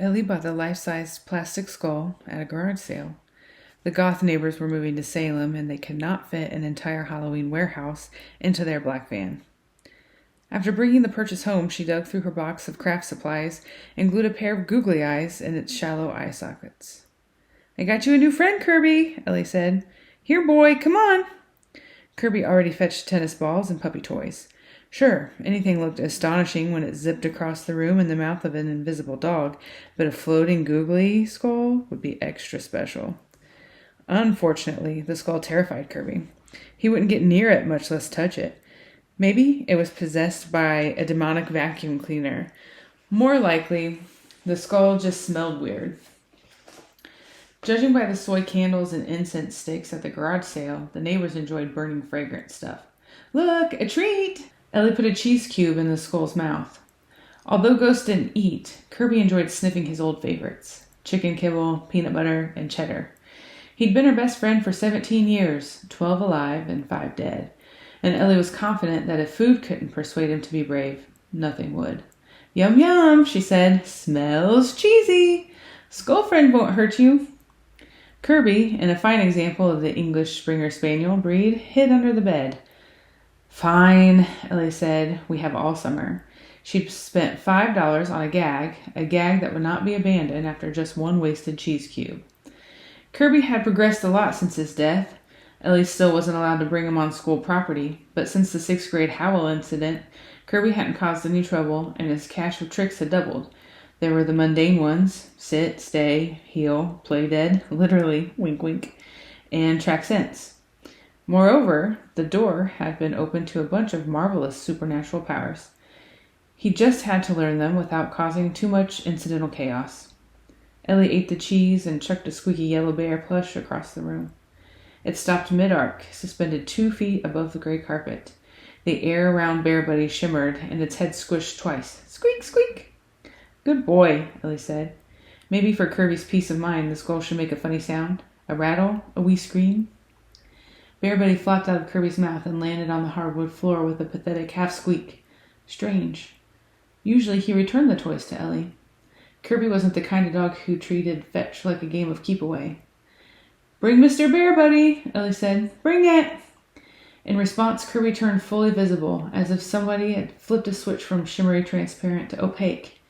Ellie bought the life-sized plastic skull at a garage sale. The goth neighbors were moving to Salem, and they could not fit an entire Halloween warehouse into their black van. After bringing the purchase home, she dug through her box of craft supplies and glued a pair of googly eyes in its shallow eye sockets. "I got you a new friend, Kirby," Ellie said. "Here, boy, come on." Kirby already fetched tennis balls and puppy toys. Sure, anything looked astonishing when it zipped across the room in the mouth of an invisible dog, but a floating googly skull would be extra special. Unfortunately, the skull terrified Kirby. He wouldn't get near it, much less touch it. Maybe it was possessed by a demonic vacuum cleaner. More likely, the skull just smelled weird. Judging by the soy candles and incense sticks at the garage sale, the neighbors enjoyed burning fragrant stuff. "Look, a treat!" Ellie put a cheese cube in the skull's mouth. Although Ghost didn't eat, Kirby enjoyed sniffing his old favorites: chicken kibble, peanut butter, and cheddar. He'd been her best friend for 17 years, 12 alive and 5 dead. And Ellie was confident that if food couldn't persuade him to be brave, nothing would. "Yum yum," she said. "Smells cheesy. Skull friend won't hurt you." Kirby, in a fine example of the English Springer Spaniel breed, hid under the bed. "Fine," Ellie said. "We have all summer." She'd spent $5 on a gag that would not be abandoned after just one wasted cheese cube. Kirby had progressed a lot since his death. Ellie still wasn't allowed to bring him on school property, but since the 6th grade Howell incident, Kirby hadn't caused any trouble, and his cache of tricks had doubled. There were the mundane ones: sit, stay, heel, play dead, literally, wink wink, and track sense. Moreover, the door had been opened to a bunch of marvelous supernatural powers. He just had to learn them without causing too much incidental chaos. Ellie ate the cheese and chucked a squeaky yellow bear plush across the room. It stopped mid-arc, suspended 2 feet above the gray carpet. The air around Bear Buddy shimmered, and its head squished twice. "Squeak, squeak!" "Good boy," Ellie said. Maybe for Kirby's peace of mind, the skull should make a funny sound. A rattle, a wee scream. Bear Buddy flopped out of Kirby's mouth and landed on the hardwood floor with a pathetic half-squeak. Strange. Usually he returned the toys to Ellie. Kirby wasn't the kind of dog who treated fetch like a game of keep-away. "Bring Mr. Bear Buddy," Ellie said. "Bring it!" In response, Kirby turned fully visible, as if somebody had flipped a switch from shimmery transparent to opaque.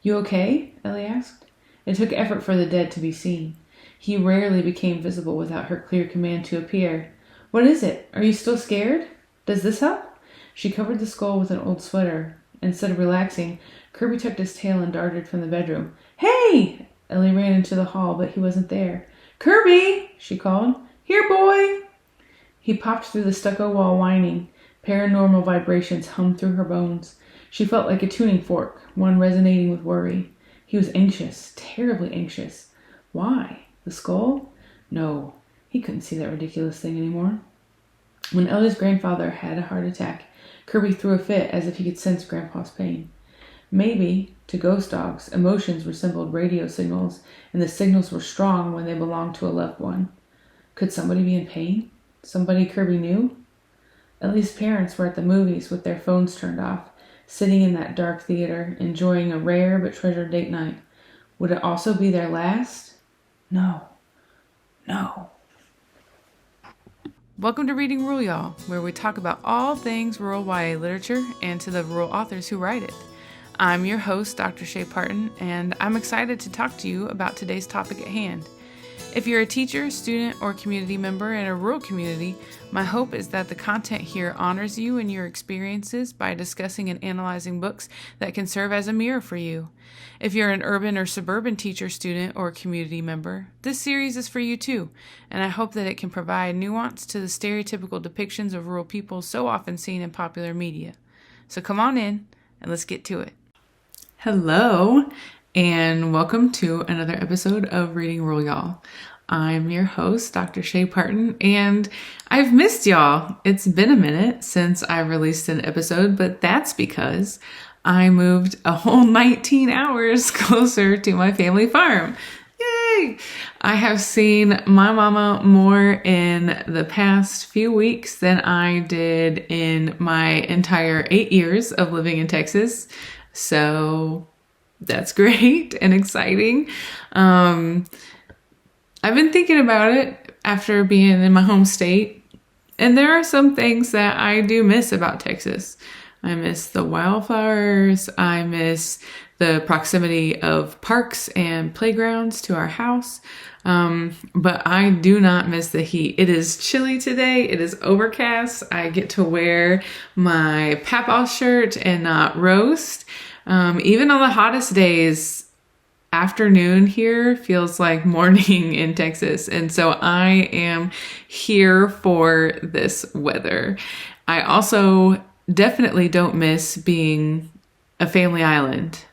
"You okay?" Ellie asked. It took effort for the dead to be seen. He rarely became visible without her clear command to appear. "What is it? Are you still scared? Does this help?" She covered the skull with an old sweater. Instead of relaxing, Kirby tucked his tail and darted from the bedroom. "Hey!" Ellie ran into the hall, but he wasn't there. "Kirby!" she called. "Here, boy!" He popped through the stucco wall whining. Paranormal vibrations hummed through her bones. She felt like a tuning fork, one resonating with worry. He was anxious, terribly anxious. Why? The skull? No, he couldn't see that ridiculous thing anymore. When Ellie's grandfather had a heart attack, Kirby threw a fit as if he could sense Grandpa's pain. Maybe, to ghost dogs, emotions resembled radio signals, and the signals were strong when they belonged to a loved one. Could somebody be in pain? Somebody Kirby knew? Ellie's parents were at the movies with their phones turned off, sitting in that dark theater, enjoying a rare but treasured date night. Would it also be their last? No. Welcome to Reading Rural YAL, where we talk about all things rural YA literature and to the rural authors who write it. I'm your host, Dr. Shay Parton, and I'm excited to talk to you about today's topic at hand. If you're a teacher, student, or community member in a rural community, my hope is that the content here honors you and your experiences by discussing and analyzing books that can serve as a mirror for you. If you're an urban or suburban teacher, student, or community member, this series is for you too, and I hope that it can provide nuance to the stereotypical depictions of rural people so often seen in popular media. So come on in, and let's get to it. Hello, and welcome to another episode of Reading Rural YAL. I'm your host, Dr. Shay Parton, and I've missed y'all. It's been a minute since I released an episode, but that's because I moved a whole 19 hours closer to my family farm. Yay! I have seen my mama more in the past few weeks than I did in my entire 8 years of living in Texas. So that's great and exciting. I've been thinking about it after being in my home state, and there are some things that I do miss about Texas. I miss the wildflowers. I miss the proximity of parks and playgrounds to our house. But I do not miss the heat. It is chilly today. It is overcast. I get to wear my papaw shirt and not roast. Even on the hottest days, afternoon here feels like morning in Texas. And so I am here for this weather. I also definitely don't miss being a family island.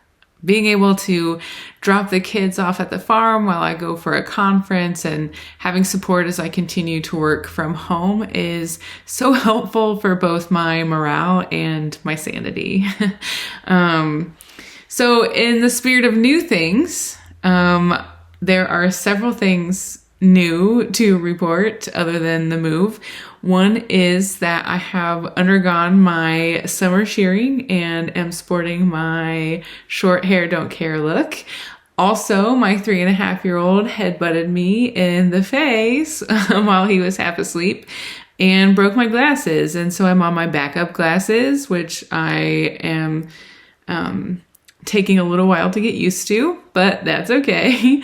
Being able to drop the kids off at the farm while I go for a conference and having support as I continue to work from home is so helpful for both my morale and my sanity. So in the spirit of new things, there are several things new to report other than the move. One is that I have undergone my summer shearing and am sporting my short hair, don't care look. Also, my 3.5-year-old headbutted me in the face while he was half asleep and broke my glasses. And so I'm on my backup glasses, which I am taking a little while to get used to, but that's okay.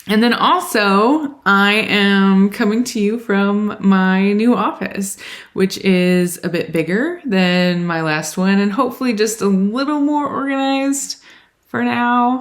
And then also, I am coming to you from my new office, which is a bit bigger than my last one and hopefully just a little more organized for now.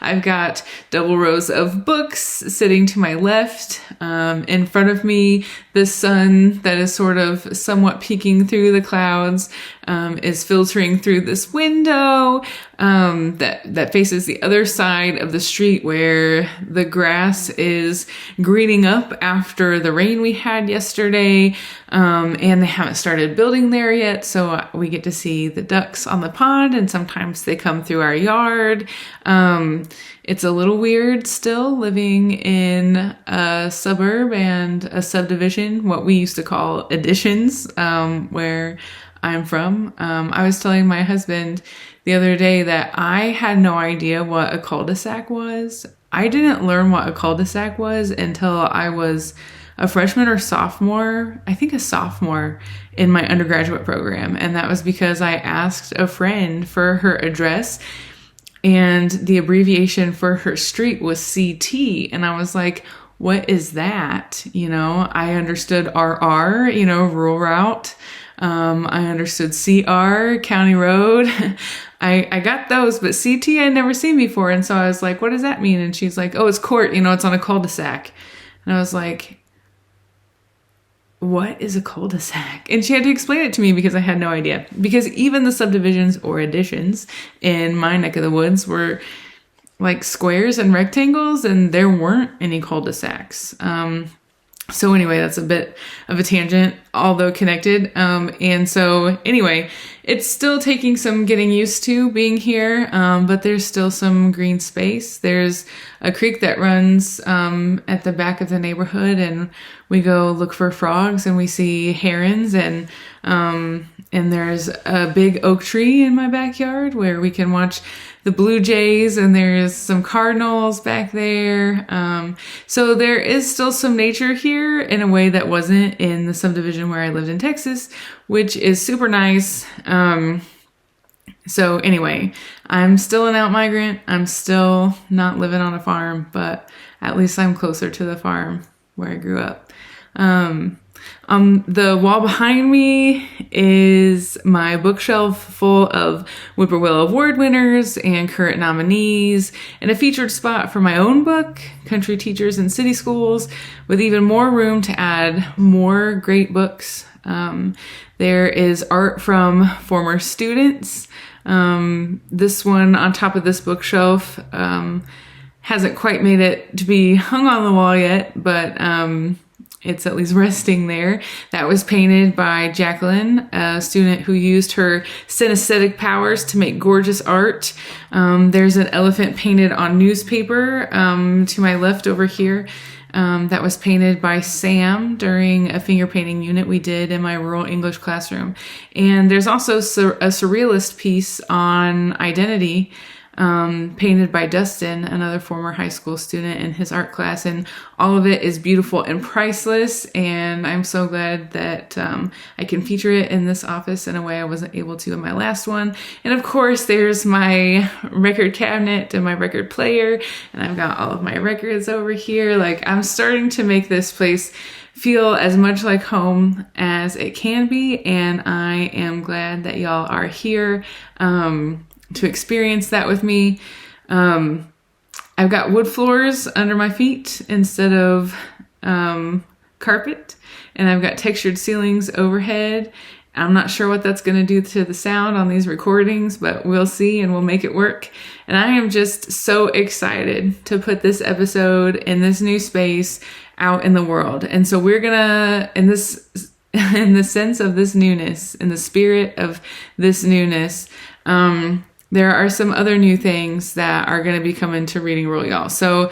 I've got double rows of books sitting to my left. In front of me, the sun that is sort of somewhat peeking through the clouds is filtering through this window that faces the other side of the street where the grass is greening up after the rain we had yesterday. And they haven't started building there yet, so we get to see the ducks on the pond, and sometimes they come through our yard. It's a little weird still living in a suburb and a subdivision, what we used to call additions, where I'm from. I was telling my husband the other day that I had no idea what a cul-de-sac was. I didn't learn what a cul-de-sac was until I was a freshman or sophomore, I think a sophomore in my undergraduate program. And that was because I asked a friend for her address and the abbreviation for her street was CT. And I was like, what is that? You know, I understood RR, you know, rural route. I understood CR, county road. I got those, but CT I'd never seen before. And so I was like, what does that mean? And she's like, oh, it's court, you know, it's on a cul-de-sac. And I was like, what is a cul-de-sac? And she had to explain it to me because I had no idea. Because even the subdivisions or additions in my neck of the woods were like squares and rectangles, and there weren't any cul-de-sacs. So anyway, that's a bit of a tangent, although connected. And so anyway, it's still taking some getting used to being here, but there's still some green space. There's a creek that runs at the back of the neighborhood, and we go look for frogs, and we see herons, and there's a big oak tree in my backyard where we can watch the blue jays, and there's some cardinals back there. So there is still some nature here in a way that wasn't in the subdivision where I lived in Texas, which is super nice. So anyway, I'm still an out migrant. I'm still not living on a farm, but at least I'm closer to the farm where I grew up. The wall behind me is my bookshelf full of Whippoorwill Award winners and current nominees, and a featured spot for my own book, Country Teachers in City Schools, with even more room to add more great books. There is art from former students. This one on top of this bookshelf hasn't quite made it to be hung on the wall yet, but it's at least resting there. That was painted by Jacqueline, a student who used her synesthetic powers to make gorgeous art. There's an elephant painted on newspaper to my left over here. that was painted by Sam during a finger painting unit we did in my rural English classroom. And there's also a surrealist piece on identity, painted by Dustin, another former high school student, in his art class. And all of it is beautiful and priceless. And I'm so glad that I can feature it in this office in a way I wasn't able to in my last one. And of course, there's my record cabinet and my record player. And I've got all of my records over here. Like, I'm starting to make this place feel as much like home as it can be. And I am glad that y'all are here to experience that with me. I've got wood floors under my feet instead of carpet, and I've got textured ceilings overhead. I'm not sure what that's going to do to the sound on these recordings, but we'll see, and we'll make it work. And I am just so excited to put this episode in this new space out in the world. And so we're gonna, in the sense of this newness, in the spirit of this newness, there are some other new things that are going to be coming to Reading Rural YAL. So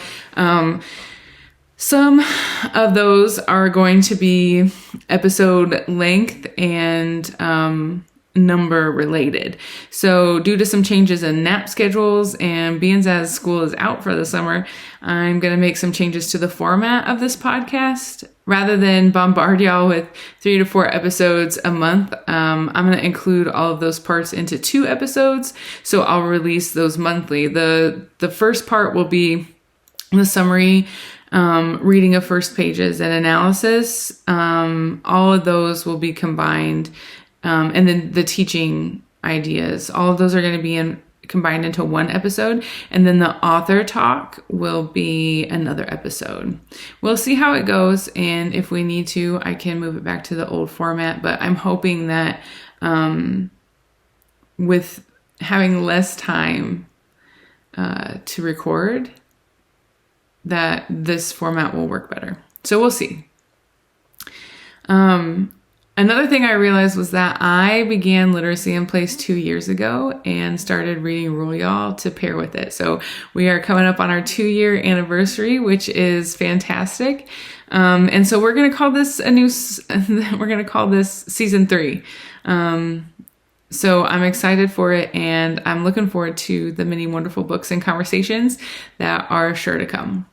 some of those are going to be episode length and number related. So due to some changes in nap schedules and being as school is out for the summer, I'm going to make some changes to the format of this podcast. Rather than bombard y'all with 3 to 4 episodes a month, I'm going to include all of those parts into 2 episodes. So I'll release those monthly. The first part will be the summary, reading of first pages, and analysis. All of those will be combined. And then the teaching ideas, all of those are going to be combined into one episode. And then the author talk will be another episode. We'll see how it goes. And if we need to, I can move it back to the old format. But I'm hoping that with having less time to record, that this format will work better. So we'll see. Another thing I realized was that I began Literacy in Place 2 years ago and started Reading Rural YAL to pair with it. So we are coming up on our 2-year anniversary, which is fantastic. And so we're going to call this we're going to call this season 3. So I'm excited for it, and I'm looking forward to the many wonderful books and conversations that are sure to come.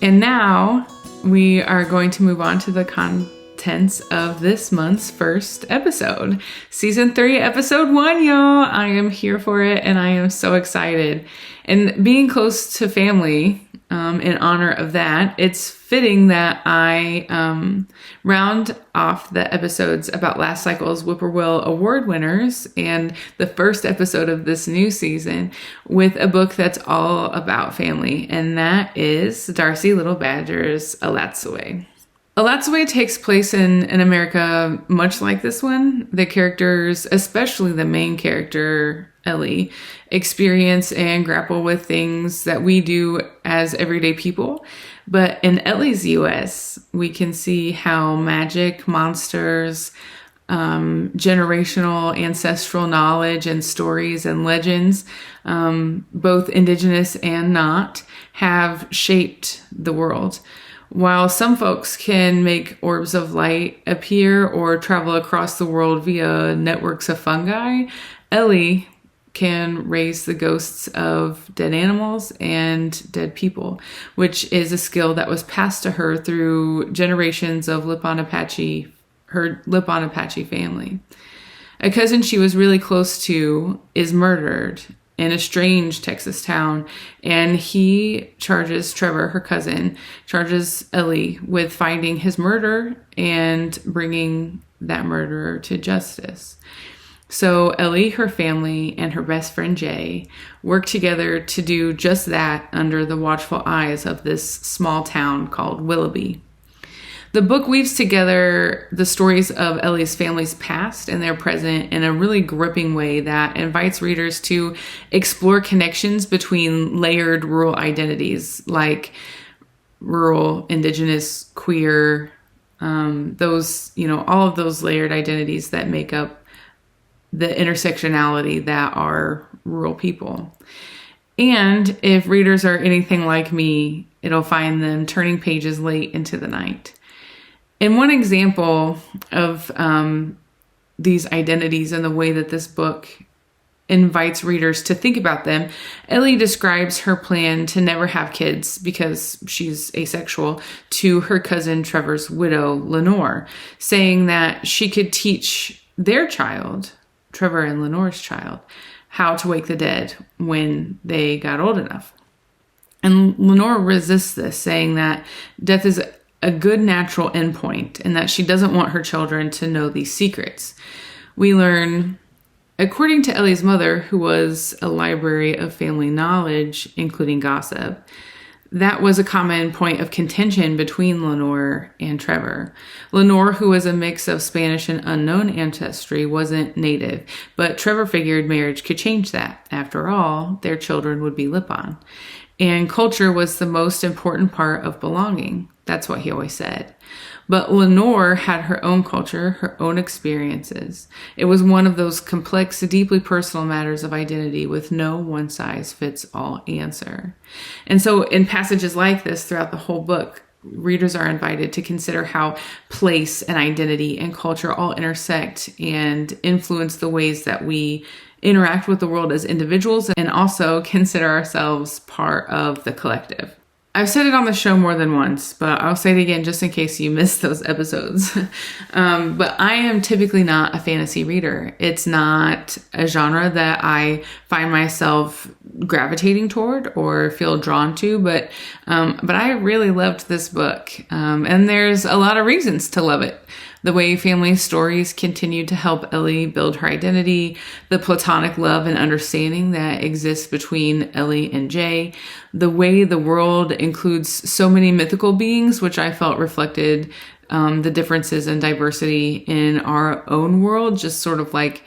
And now we are going to move on to the contents of this month's first episode. Season 3, episode 1, y'all. I am here for it, and I am so excited. And being close to family, in honor of that, it's fitting that I round off the episodes about last cycle's Whippoorwill Award winners and the first episode of this new season with a book that's all about family, and that is Darcie Little Badger's Elatsoe. Elatsoe takes place in America much like this one. The characters, especially the main character, Ellie, experience and grapple with things that we do as everyday people. But in Ellie's US, we can see how magic, monsters, generational ancestral knowledge and stories and legends, both indigenous and not, have shaped the world. While some folks can make orbs of light appear or travel across the world via networks of fungi, Ellie can raise the ghosts of dead animals and dead people, which is a skill that was passed to her through generations of her Lipan Apache family. A cousin she was really close to is murdered in a strange Texas town, and he charges her cousin, charges Ellie with finding his murder and bringing that murderer to justice. So Ellie, her family, and her best friend Jay work together to do just that under the watchful eyes of this small town called Willoughby. The book weaves together the stories of Ellie's family's past and their present in a really gripping way that invites readers to explore connections between layered rural identities like rural, indigenous, queer, all of those layered identities that make up the intersectionality that are rural people. And if readers are anything like me, It'll find them turning pages late into the night. And one example of these identities and the way that this book invites readers to think about them, Ellie describes her plan to never have kids because she's asexual to her cousin Trevor's widow, Lenore, saying that she could teach their child, Trevor and Lenore's child, how to wake the dead when they got old enough. And Lenore resists this, saying that death is a good natural endpoint and that she doesn't want her children to know these secrets. We learn, according to Ellie's mother, who was a library of family knowledge, including gossip, that was a common point of contention between Lenore and Trevor. Lenore, who was a mix of Spanish and unknown ancestry, wasn't native, but Trevor figured marriage could change that. After all, their children would be Lipan. And culture was the most important part of belonging. That's what he always said. But Lenore had her own culture, her own experiences. It was one of those complex, deeply personal matters of identity with no one-size-fits-all answer. And so in passages like this throughout the whole book, readers are invited to consider how place and identity and culture all intersect and influence the ways that we interact with the world as individuals, and also consider ourselves part of the collective. I've said it on the show more than once, but I'll say it again just in case you missed those episodes. But I am typically not a fantasy reader. It's not a genre that I find myself gravitating toward or feel drawn to, but I really loved this book. And there's a lot of reasons to love it. The way family stories continue to help Ellie build her identity, the platonic love and understanding that exists between Ellie and Jay, the way the world includes so many mythical beings, which I felt reflected the differences and diversity in our own world, just sort of like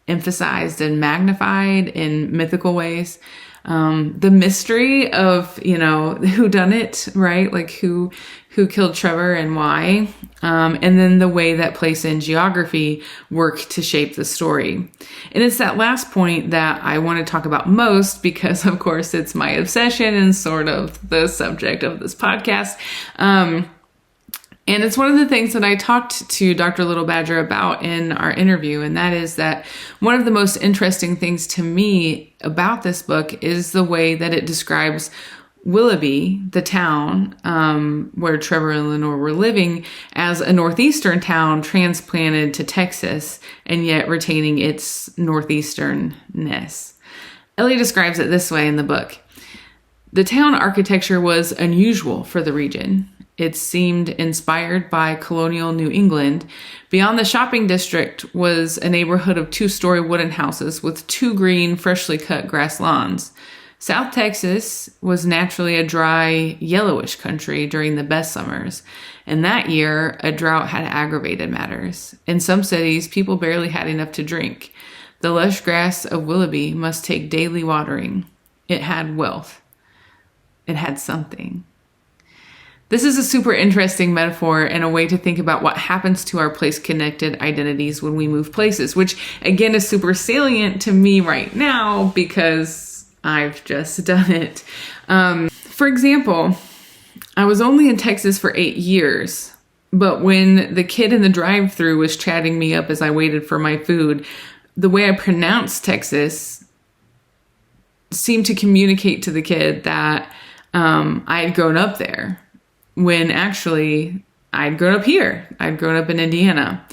emphasized and magnified in mythical ways. The mystery of, who done it, right? Like who killed Trevor and why. And then the way that place and geography work to shape the story. And it's that last point that I want to talk about most because, of course, it's my obsession and sort of the subject of this podcast. And it's one of the things that I talked to Dr. Little Badger about in our interview, and that is that one of the most interesting things to me about this book is the way that it describes Willoughby, the town where Trevor and Lenore were living, as a northeastern town transplanted to Texas and yet retaining its northeasternness. Ellie describes it this way in the book. The town architecture was unusual for the region. It seemed inspired by colonial New England. Beyond the shopping district was a neighborhood of 2-story wooden houses with 2 green, freshly cut grass lawns. South Texas was naturally a dry, yellowish country during the best summers. And that year, a drought had aggravated matters. In some cities, people barely had enough to drink. The lush grass of Willoughby must take daily watering. It had wealth. It had something. This is a super interesting metaphor and a way to think about what happens to our place-connected identities when we move places, which again is super salient to me right now because I've just done it. For example, I was only in Texas for 8 years, but when the kid in the drive-thru was chatting me up as I waited for my food, the way I pronounced Texas seemed to communicate to the kid that I had grown up there. When actually I'd grown up here. I'd grown up in Indiana.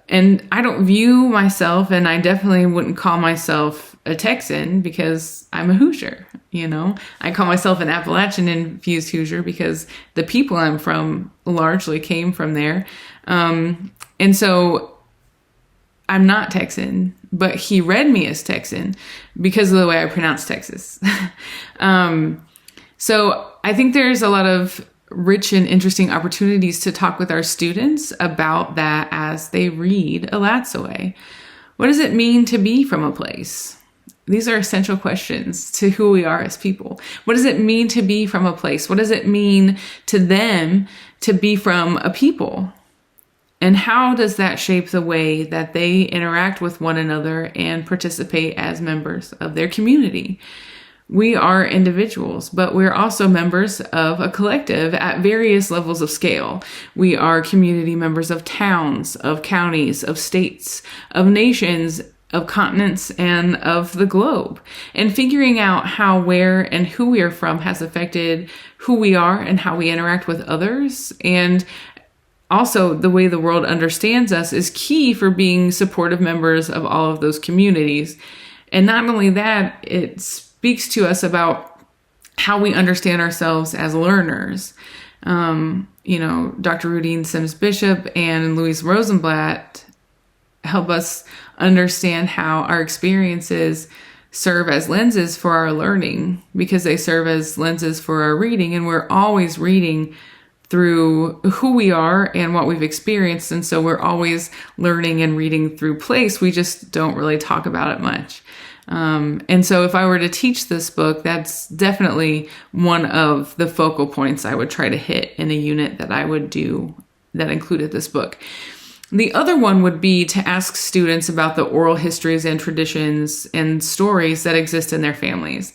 And I don't view myself, and I definitely wouldn't call myself a Texan because I'm a Hoosier, I call myself an Appalachian-infused Hoosier because the people I'm from largely came from there. And so I'm not Texan, but he read me as Texan because of the way I pronounce Texas. So I think there's a lot of rich and interesting opportunities to talk with our students about that as they read Elatsoe. What does it mean to be from a place? These are essential questions to who we are as people. What does it mean to be from a place? What does it mean to them to be from a people? And how does that shape the way that they interact with one another and participate as members of their community? we are individuals, but we're also members of a collective at various levels of scale. We are community members of towns, of counties, of states, of nations, of continents, and of the globe. And figuring out how, where, and who we are from has affected who we are and how we interact with others. And also, the way the world understands us is key for being supportive members of all of those communities. And not only that, it speaks to us about how we understand ourselves as learners. Dr. Rudine Sims Bishop and Louise Rosenblatt help us understand how our experiences serve as lenses for our learning, because they serve as lenses for our reading, and we're always reading through who we are and what we've experienced. And so we're always learning and reading through place. We just don't really talk about it much. And so if I were to teach this book, that's definitely one of the focal points I would try to hit in a unit that I would do that included this book. The other one would be to ask students about the oral histories and traditions and stories that exist in their families.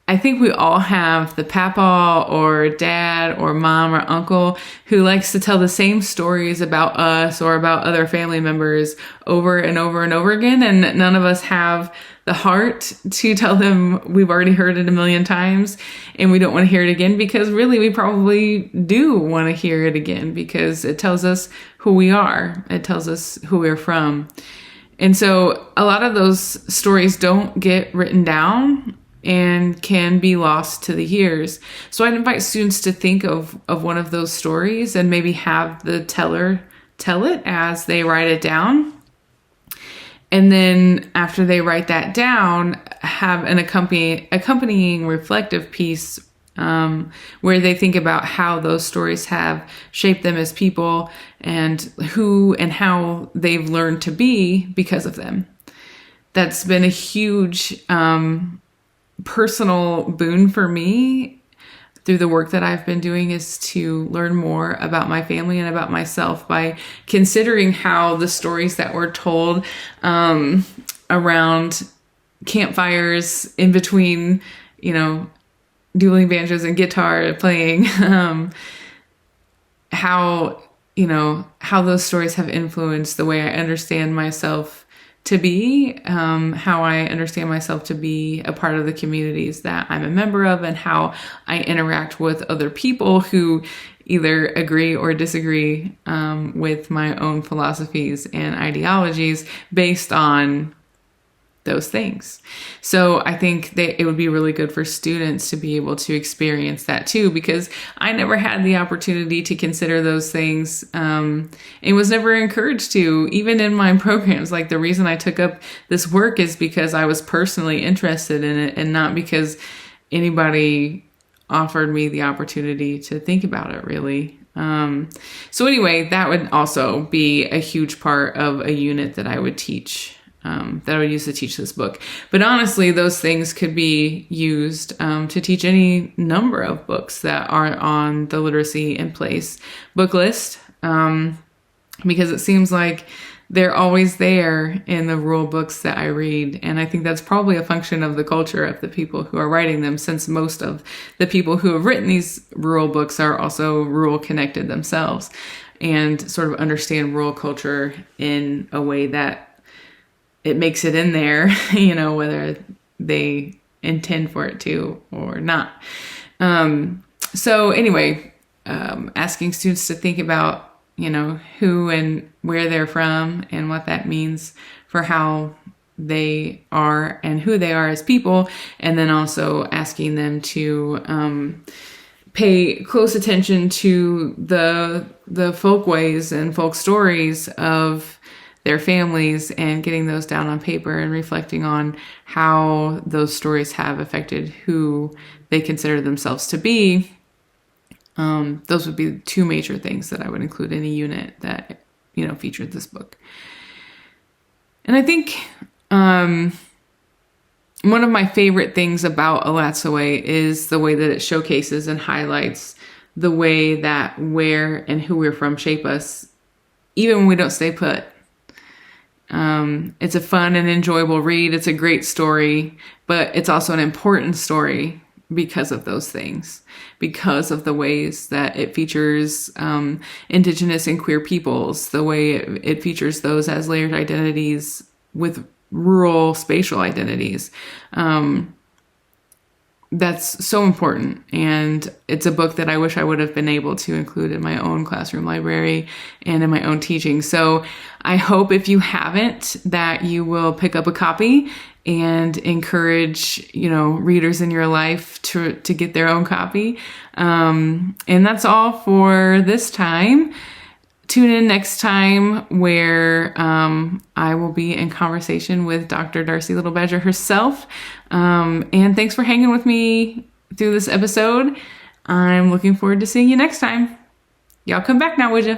I think we all have the papa or dad or mom or uncle who likes to tell the same stories about us or about other family members over and over and over again. And none of us have the heart to tell them we've already heard it a million times and we don't want to hear it again, because really we probably do want to hear it again because it tells us who we are. It tells us who we're from. And so a lot of those stories don't get written down and can be lost to the years. So I'd invite students to think of one of those stories and maybe have the teller tell it as they write it down. And then after they write that down, have an accompanying reflective piece where they think about how those stories have shaped them as people and who and how they've learned to be because of them. That's been a huge personal boon for me through the work that I've been doing, is to learn more about my family and about myself by considering how the stories that were told around campfires in between, dueling banjos and guitar playing, how those stories have influenced the way I understand myself to be, how I understand myself to be a part of the communities that I'm a member of, and how I interact with other people who either agree or disagree with my own philosophies and ideologies based on those things. So I think that it would be really good for students to be able to experience that too, because I never had the opportunity to consider those things and was never encouraged to, even in my programs. Like, the reason I took up this work is because I was personally interested in it and not because anybody offered me the opportunity to think about it, really. So anyway, that would also be a huge part of a unit that I would teach, that I would use to teach this book. But honestly, those things could be used to teach any number of books that are on the Literacy in Place book list, because it seems like they're always there in the rural books that I read. And I think that's probably a function of the culture of the people who are writing them, since most of the people who have written these rural books are also rural connected themselves and sort of understand rural culture in a way that it makes it in there, whether they intend for it to or not. So anyway, asking students to think about, who and where they're from and what that means for how they are and who they are as people. And then also asking them to pay close attention to the folk ways and folk stories of their families, and getting those down on paper and reflecting on how those stories have affected who they consider themselves to be. Those would be two major things that I would include in a unit that, featured this book. And I think one of my favorite things about Elatsoe is the way that it showcases and highlights the way that where and who we're from shape us, even when we don't stay put. It's a fun and enjoyable read. It's a great story, but it's also an important story because of those things, because of the ways that it features Indigenous and queer peoples, the way it features those as layered identities with rural spatial identities. That's so important. And it's a book that I wish I would have been able to include in my own classroom library and in my own teaching. So I hope if you haven't, that you will pick up a copy and encourage, readers in your life to get their own copy. And that's all for this time. Tune in next time where I will be in conversation with Dr. Darcie Little Badger herself. And thanks for hanging with me through this episode. I'm looking forward to seeing you next time. Y'all come back now, would ya?